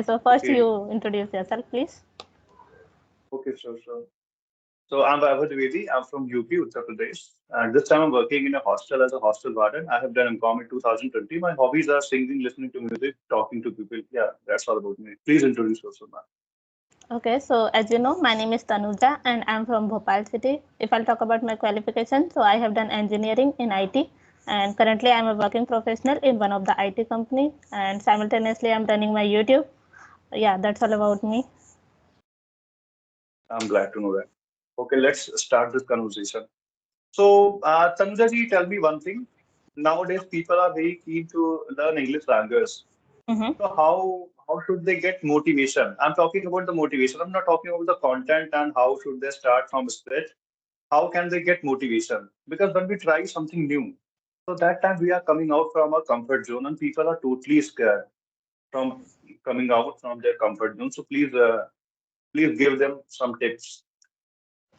Okay, so first Okay, you introduce yourself, please. okay, sure. So I'm Vaibhav dwivedi. I'm from UP, Uttar Pradesh. And this time I'm working in a hostel as a hostel warden. I have done MCOM in 2020. My hobbies are singing, listening to music, talking to people. Yeah, that's all about me. Please introduce yourself, ma'am. Okay, so as you know, my name is Tanuja and I'm from Bhopal city. If I'll talk about my qualification, so I have done engineering in IT and currently I'm a working professional in one of the IT company and simultaneously I'm running my YouTube. Yeah, that's all about me. I'm glad to know that. Okay, let's start this conversation. So, Tanuja ji, tell me one thing. Nowadays, people are very keen to learn English language. Mm-hmm. So how should they get motivation? I'm talking about the motivation. I'm not talking about the content and how should they start from scratch. How can they get motivation? Because when we try something new, so that time we are coming out from our comfort zone and people are totally scared from coming out from their comfort zone. So please give them some tips.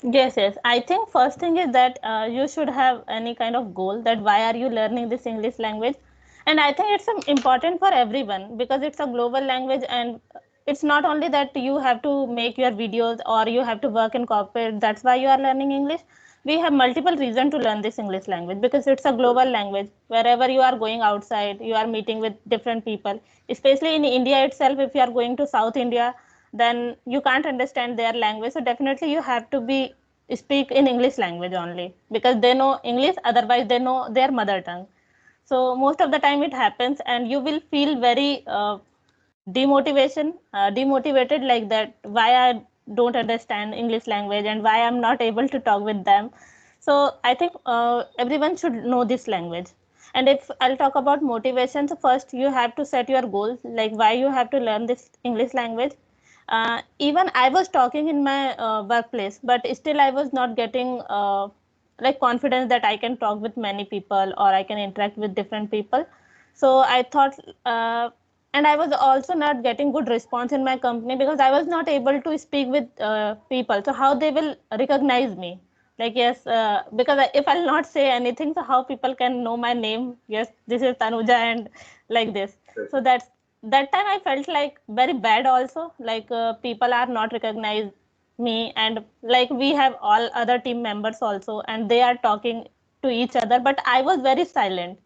Yes. I think first thing is that you should have any kind of goal that why are you learning this English language, and I think it's important for everyone because it's a global language and it's not only that you have to make your videos or you have to work in corporate. That's why you are learning English. We have multiple reasons to learn this English language because it's a global language. Wherever you are going outside, you are meeting with different people. Especially in India itself, if you are going to South India, then you can't understand their language. So definitely you have to be speak in English language only because they know English, otherwise they know their mother tongue. So most of the time it happens and you will feel very demotivated like that why I don't understand English language and why I'm not able to talk with them. So I think everyone should know this language. And if I'll talk about motivation, so first you have to set your goals, like why you have to learn this English language. Even I was talking in my workplace, but still I was not getting like confidence that I can talk with many people or I can interact with different people. So I thought, and I was also not getting good response in my company because I was not able to speak with people. So how they will recognize me? Like yes, because if I'll not say anything, so how people can know my name? Yes, this is Tanuja, and like this. So that time I felt like very bad also. Like people are not recognize me, and like we have all other team members also, and they are talking to each other, but I was very silent.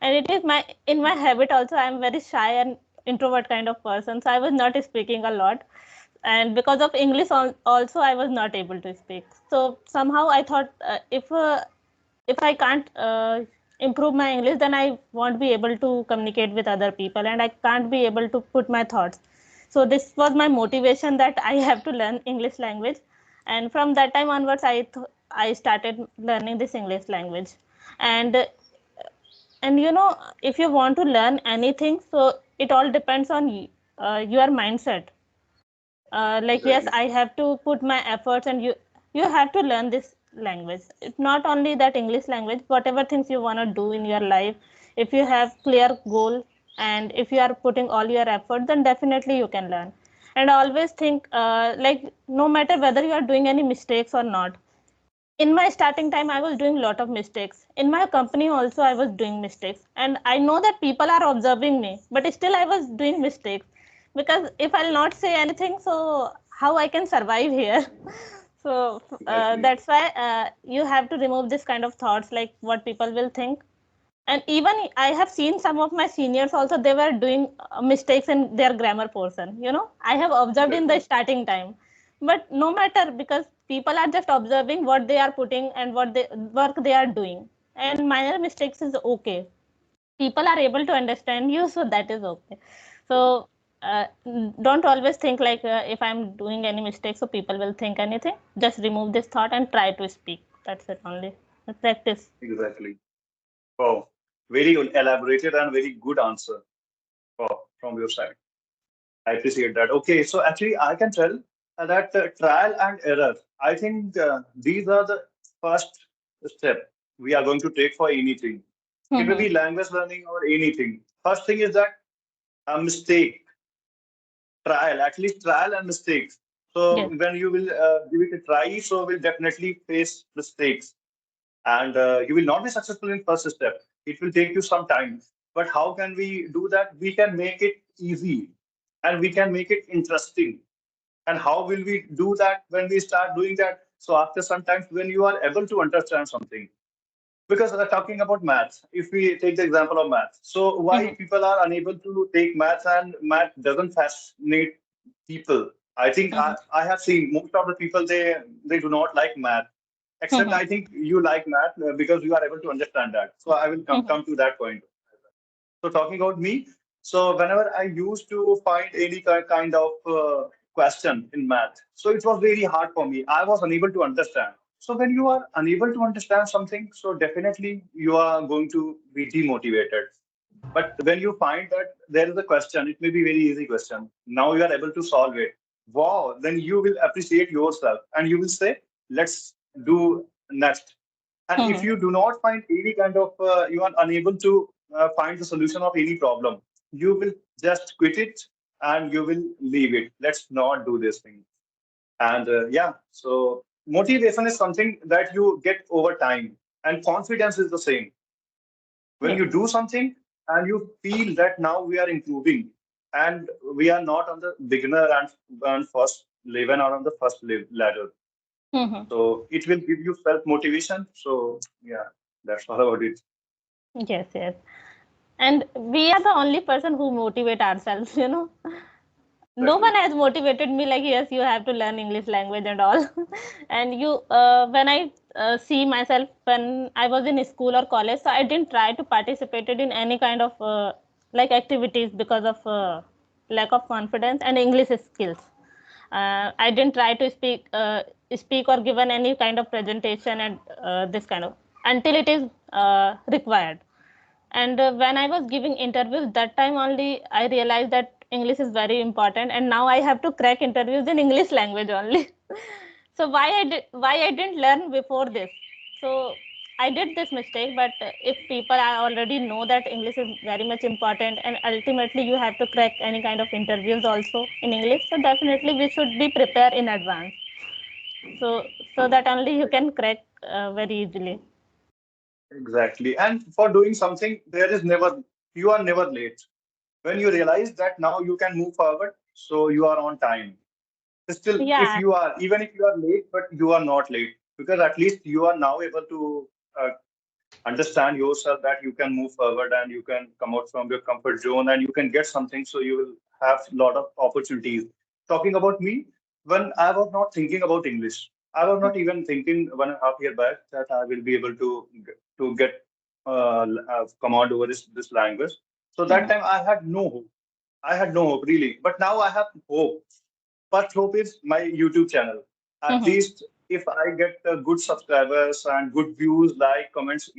And it is my in my habit also, I'm very shy and introvert kind of person, so I was not speaking a lot. And because of English also I was not able to speak. So somehow I thought, if I can't improve my English, then I won't be able to communicate with other people and I can't be able to put my thoughts. So this was my motivation that I have to learn English language. And from that time onwards, I started learning this English language. And if you want to learn anything, so it all depends on your mindset. Like yes, Exactly. I have to put my efforts, and you have to learn this language. It's not only that English language, whatever things you want to do in your life, if you have clear goal and if you are putting all your effort, then definitely you can learn. And always think, like no matter whether you are doing any mistakes or not. In my starting time, I was doing a lot of mistakes. In my company also, I was doing mistakes, and I know that people are observing me, but still I was doing mistakes. Because if I'll not say anything, so how I can survive here? So Exactly. that's why you have to remove this kind of thoughts, like what people will think. And even I have seen some of my seniors also, they were doing mistakes in their grammar portion. I have observed in the Exactly. starting time. But no matter, because people are just observing what they are putting and what they work they are doing. And minor mistakes is okay, people are able to understand you, so that is okay. So uh, don't always think like, if I'm doing any mistake, so people will think anything. Just remove this thought and try to speak. That's it only. Practice. Exactly. Wow. Very elaborated and very good answer. Wow, from your side. I appreciate that. Okay, so actually, I can tell that trial and error. I think these are the first step we are going to take for anything. It may Mm-hmm. be language learning or anything. First thing is that a mistake, trial, at least trial and mistakes. So Yes. when you will give it a try, so will definitely face mistakes, and you will not be successful in first step. It will take you some time. But how can we do that? We can make it easy. and we can make it interesting. And how will we do that when we start doing that? So after sometimes when you are able to understand something, because we're talking about maths, if we take the example of maths, so why Mm-hmm. people are unable to take maths and math doesn't fascinate people? I think Mm-hmm. I have seen most of the people they do not like math, except Mm-hmm. I think you like math because you are able to understand that. So I will Mm-hmm. come to that point. So talking about me, so whenever I used to find any kind of question in math, so it was very hard for me. I was unable to understand. So when you are unable to understand something, so definitely you are going to be demotivated. But when you find that there is a question, it may be very easy question. Now you are able to solve it. Wow, then you will appreciate yourself and you will say, let's do next. And if Mm-hmm. you do not find any kind of, you are unable to find the solution of any problem, you will just quit it and you will leave it. Let's not do this thing. And yeah, so motivation is something that you get over time, and confidence is the same. When Yes. you do something and you feel that now we are improving and we are not on the beginner and first level or on the first ladder. Mm-hmm. So it will give you self motivation. So yeah, that's all about it. Yes, yes. And we are the only person who motivate ourselves, you know. No one Exactly. has motivated me like, yes, you have to learn English language and all. And you, when I see myself when I was in school or college, so I didn't try to participate in any kind of like activities because of lack of confidence and English skills. I didn't try to speak or given any kind of presentation and this kind of until it is required. And when I was giving interviews, that time only I realized that English is very important, and now I have to crack interviews in English language only. So why I didn't learn before this? So I did this mistake. But if people are already know that English is very much important, and ultimately you have to crack any kind of interviews also in English, so definitely we should be prepared in advance, so so that only you can crack very easily. Exactly. And for doing something, you are never late. When you realize that now you can move forward, so you are on time. Still, if Yeah. you are, even if you are late, but you are not late, because at least you are now able to understand yourself that you can move forward and you can come out from your comfort zone and you can get something. So you will have a lot of opportunities. Talking about me, when I was not thinking about English, I was not even thinking 1.5 year back that I will be able to get command over this language. So that Mhm. time I had no hope. I had no hope really, but now I have hope. First hope is my YouTube channel. At Mhm. least if I get good subscribers and good views, like comments,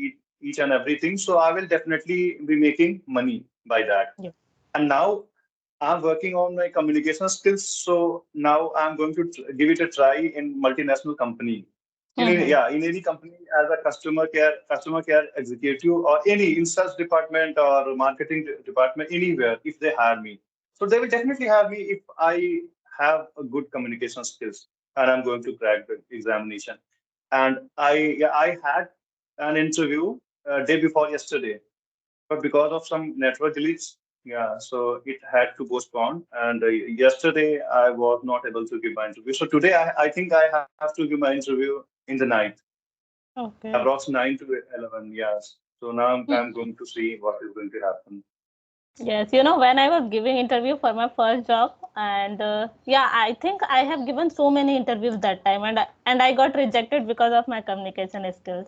each and everything, so I will definitely be making money by that. Yeah. And now I'm working on my communication skills. So now I'm going to give it a try in multinational company. Mhm. Yeah, in any company as a customer care executive or any in sales department or marketing department, anywhere if they hire me. So they will definitely hire me if I have a good communication skills and I'm going to crack the examination. And I had an interview day before yesterday, but because of some network glitch, yeah, so it had to postpone. And yesterday I was not able to give my interview. So today I think I have to give my interview in the night, Okay. approx 9 to 11. Yes. So now Hmm. I'm going to see what is going to happen. Yes, you know, when I was giving interview for my first job, and yeah, I think I have given so many interviews that time, and I got rejected because of my communication skills.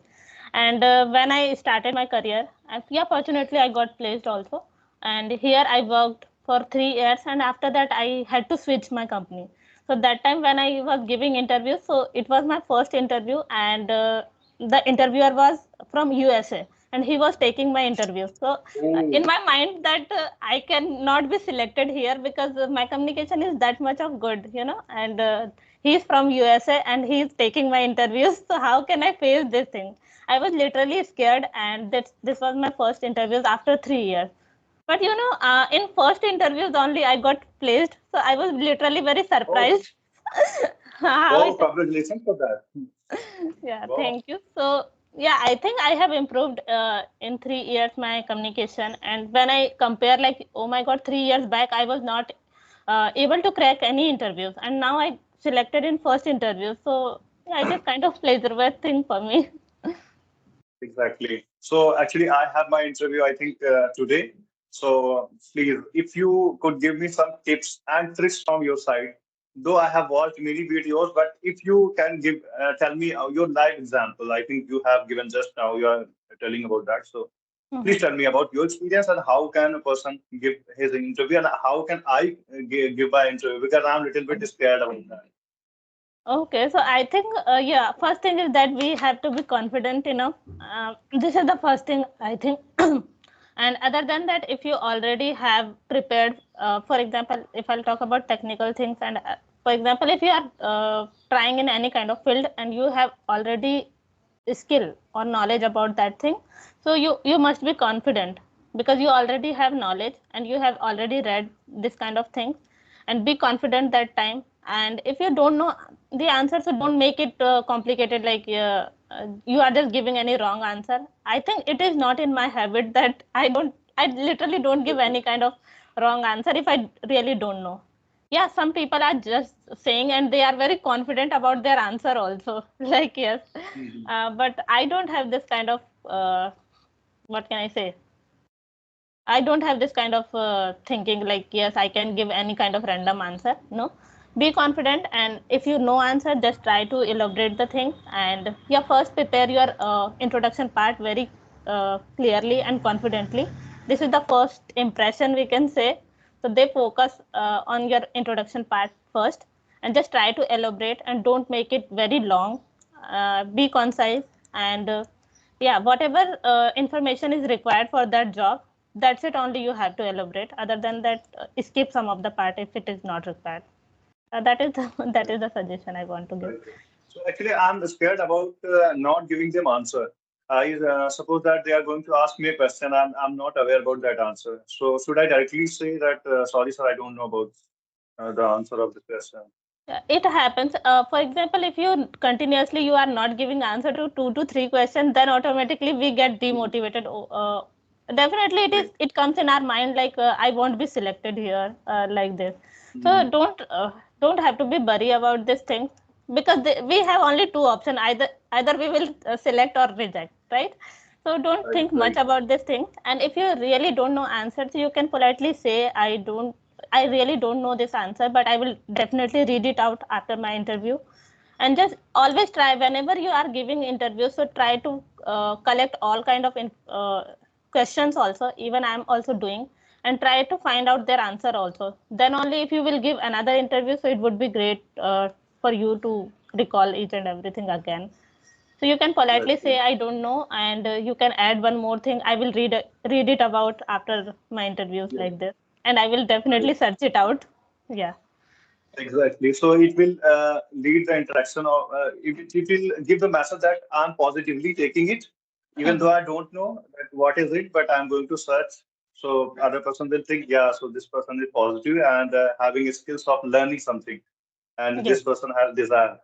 And when I started my career, yeah, fortunately I got placed also. And here I worked for 3 years, and after that I had to switch my company. So that time when I was giving interviews, so it was my first interview, and the interviewer was from USA, and he was taking my interview. So in Oh, my mind that I cannot be selected here because my communication is that much of good, you know, and he's from USA and he's taking my interviews. So how can I face this thing? I was literally scared, and this was my first interviews after 3 years. But you know, in first interviews only I got placed, so I was literally very oh, surprised how oh, it. congratulations for that. Yeah, Wow. thank you. So, yeah, I think I have improved in 3 years my communication. And when I compare, like, oh my God, 3 years back, I was not. able to crack any interviews. And now I selected in first interview. So yeah, it is kind of pleasurable thing for me. Exactly. So actually, I have my interview, I think, today. So please, if you could give me some tips and tricks from your side, though I have watched many videos, but if you can give, tell me your live example, I think you have given just now, you are telling about that. So please Mhm. tell me about your experience and how can a person give his interview and how can I give my interview because I'm a little bit scared about that. Okay, so I think, yeah, first thing is that we have to be confident enough. This is the first thing I think. And other than that, if you already have prepared, for example, if I'll talk about technical things, and for example, if you are trying in any kind of field and you have already skill or knowledge about that thing, so you must be confident because you already have knowledge and you have already read this kind of things, and be confident that time. And if you don't know the answer, so don't make it complicated, like you are just giving any wrong answer. I think it is not in my habit that I literally don't give any kind of wrong answer if I really don't know. Yeah, some people are just saying and they are very confident about their answer also. Like, yes, Mhm. but I don't have this kind of what can I say, I don't have this kind of thinking like, yes, I can give any kind of random answer. No, be confident, and if you know answer, just try to elaborate the thing. And yeah, first prepare your introduction part very clearly and confidently. This is the first impression we can say. So they focus on your introduction part first, and just try to elaborate and don't make it very long. Be concise and yeah, whatever information is required for that job, that's it only you have to elaborate. Other than that, skip some of the part if it is not required. That is the, that is the suggestion I want to give. Right. So actually, I'm scared about not giving them answer. I suppose that they are going to ask me a question. I'm not aware about that answer. So should I directly say that, sorry, sir, I don't know about the answer of this question? It happens. For example, if you continuously you are not giving answer to 2 to 3 questions, then automatically we get Mhm. demotivated. Definitely, it is. Right. It comes in our mind like I won't be selected here, like this. So Mhm. don't have to be worry about this thing, because we have only two options. Either we will select or reject, right? So don't Right. think much Right. about this thing. And if you really don't know answers, you can politely say, I really don't know this answer, but I will definitely read it out after my interview. And just always try whenever you are giving interviews. So try to collect all kind of questions also. Even I am also doing, and try to find out their answer also. Then only if you will give another interview, so it would be great for you to recall each and everything again. So you can politely say, Exactly. I don't know, and you can add one more thing. I will read it about after my interviews, Yeah. like this, and I will definitely Right. search it out. Yeah. Exactly. So it will lead the interaction of it will give the message that I'm positively taking it, even though Mhm. I don't know that what is it, but I'm going to search. So other person will think, yeah, so this person is positive and having skills of learning something, and Yes. this person has desire.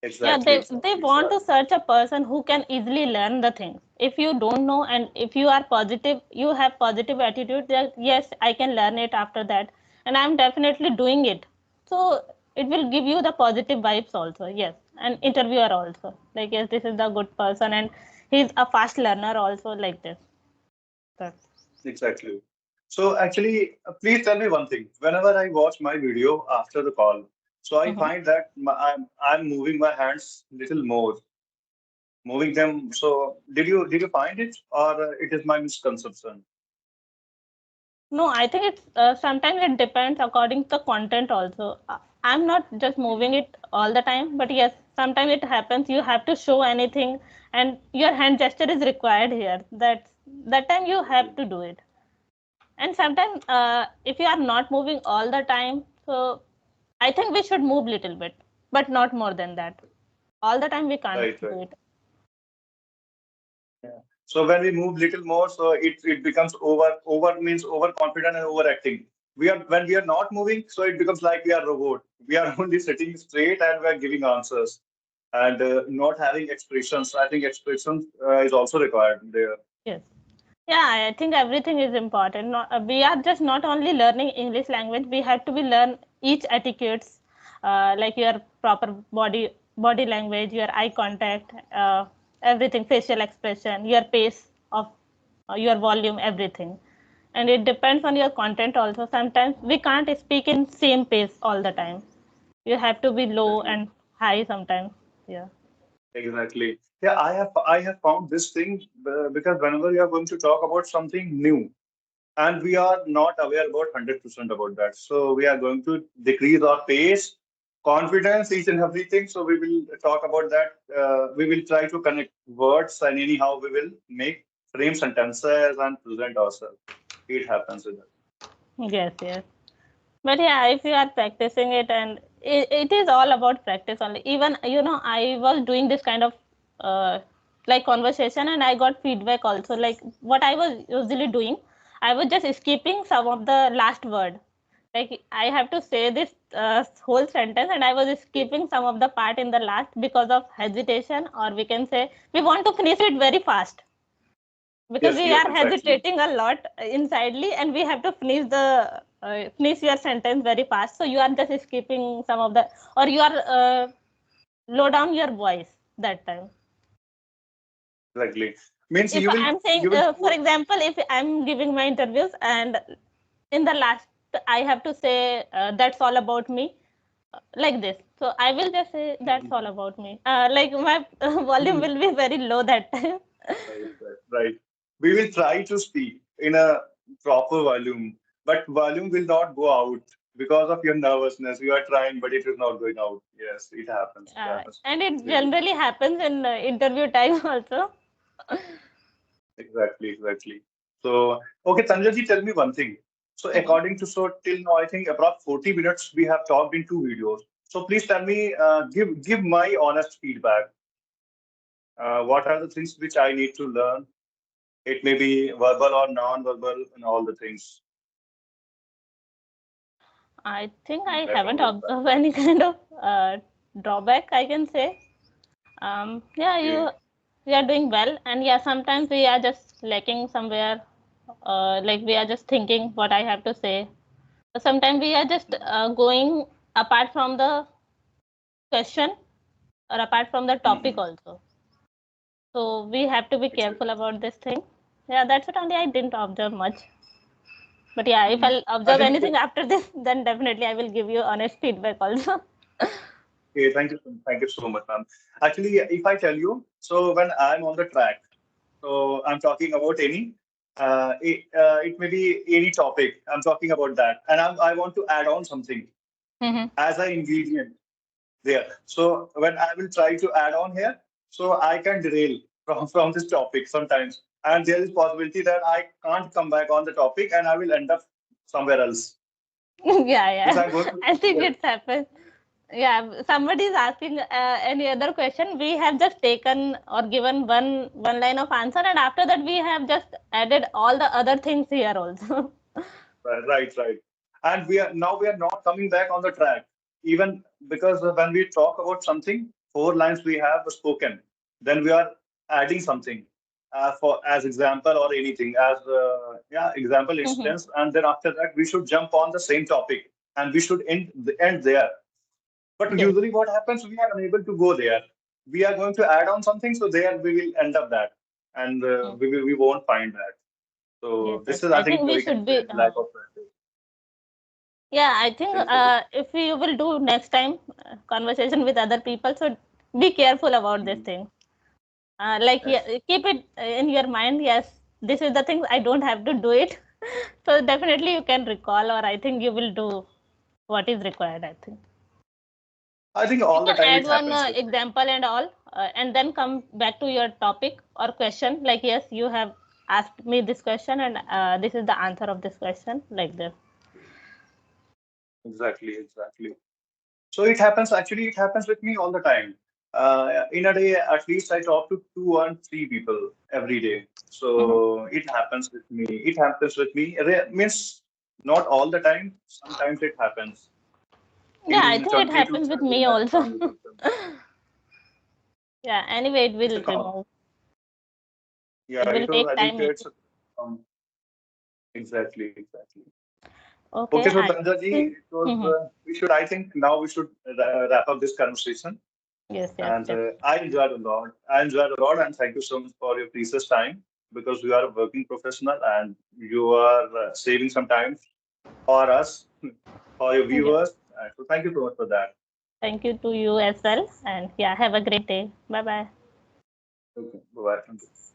Yeah, Exactly. they want to search a person who can easily learn the things. If you don't know and if you are positive, you have positive attitude that yes, I can learn it after that, and I'm definitely doing it. So it will give you the positive vibes also. Yes, and interviewer also, like, yes, this is the good person and he's a fast learner also, like this. That's, Exactly. So actually, please tell me one thing. Whenever I watch my video after the call, so I mhm. find that I'm moving my hands little more, moving them. So did you find it, or it is my misconception? No, I think it's sometimes it depends according to the content also. I'm not just moving Mhm. it all the time, but yes, sometimes it happens. You have to show anything, and your hand gesture is required here. That time you have Okay. to do it. And sometimes, if you are not moving all the time, so I think we should move little bit, but not more than that. All the time we can't Right, right. do it. Yeah. So when we move little more, so it becomes over means overconfident and overacting. We are when we are not moving, so it becomes like we are robot. We are only sitting straight and we are giving answers and not having expressions. I think expressions is also required there. Yes. Yeah, I think everything is important. We are just not only learning English language. We have to be learn each etiquettes, like your proper body language, your eye contact, everything, facial expression, your pace of your volume, everything. And it depends on your content also. Sometimes we can't speak in same pace all the time. You have to be low Exactly. and high sometimes. Yeah. Exactly. Yeah, I have found this thing because whenever we are going to talk about something new, and we are not aware about 100% about that, so we are going to decrease our pace, confidence, each and everything. So we will talk about that. We will try to connect words, and anyhow we will make frame sentences and present ourselves. It happens with us. Yes, yes. But yeah, if you are practicing it, and it is all about practice only. Even, I was doing this kind of like conversation, and I got feedback also. Like what I was usually doing, I was just skipping some of the last word. Like I have to say this whole sentence, and I was skipping some of the part in the last because of hesitation, or we can say we want to finish it very fast because Yes, we yes, are exactly. hesitating a lot insidely, and we have to finish your sentence very fast, so you are just skipping some of the, or you are low down your voice that time. Exactly. Means If you will I'm saying, you will for put. example, if I'm giving my interviews, and in the last I have to say, that's all about me, like this, so I will just say that's all about me, like my volume Mhm. will be very low that time. Right, right, right. We will try to speak in a proper volume, but volume will not go out because of your nervousness. You are trying, but it is not going out. Yes, it happens. It happens And it really. generally happens in interview time also. Exactly, exactly. So, okay, Tanjaji, tell me one thing. So, Mhm. according to so till now, I think about 40 minutes we have talked in two videos. So, please tell me, give my honest feedback. What are the things which I need to learn? It may be verbal or non-verbal and all the things. I think I Feedback haven't from your side. observed any kind of drawback, I can say. Yeah, Okay. you are doing well, and yeah, sometimes we are just lacking somewhere. Like we are just thinking what I have to say. Sometimes we are just going apart from the question, or apart from the topic Mm-hmm. also. So we have to be careful Exactly. about this thing. Yeah, that's what only I didn't observe much. But yeah, if Mm-hmm. I'll I observe think, anything after this, then definitely I will give you honest feedback also. okay, thank you so much, ma'am. Actually, if I tell you, so when I'm on the track, so I'm talking about it may be any topic. I'm talking about that, and I want to add on something Mhm. as an ingredient there. So when I will try to add on here, so I can derail from this topic sometimes, and there is possibility that I can't come back on the topic, and I will end up somewhere else. Yeah, Means yeah. I'm going to I think yes. it's happened. Yeah, somebody is asking any other question. We have just taken or given one line of answer, and after that we have just added all the other things here also. Right, right. And we are not coming back on the track, even because when we talk about something, four lines we have spoken, then we are adding something for as example or anything as yeah example Mhm. instance, and then after that we should jump on the same topic and we should end there. But Yes. usually what happens, we are unable to go there. We are going to add on something, so there we will end up that, and Mm. we won't find that. Yes, So yes. this is, I I think think, we we can should say be. lack of practice. Yeah, I think Thank you. if we will do next time conversation with other people, so be careful about this Mhm. thing. Like, yeah, Yes. keep it in your mind. Yes, this is the thing. I don't have to do it. So definitely you can recall, or I think you will do what is required. I think I think you all the can time add it one happens with me. example and all, and then come back to your topic or question. Like, yes, you have asked me this question, and this is the answer of this question. Like this. Exactly, exactly. So it happens, actually, it happens with me all the time. In a day, at least I talk to two and three people every day. Mhm. So it happens with me. It happens with me. Means not all the time. Sometimes it happens Yeah, I in think it 20 to happens with 30 me minutes also. conversation. Yeah. Anyway, it It's will a com remove. Yeah, It will it will, take I think time. It it's will. Um, exactly, exactly. Okay, Okay, so I Tanjaji, think. it was, Mhm. we should, I think now we should wrap up this conversation. Yes, yes, And definitely. I enjoyed a lot. I enjoyed a lot, and thank you so much for your precious time because you are a working professional and you are saving some time for us, for your Yeah. viewers. So thank you so much for that. Thank you to you as well. And yeah, have a great day. Bye bye. Okay, bye bye.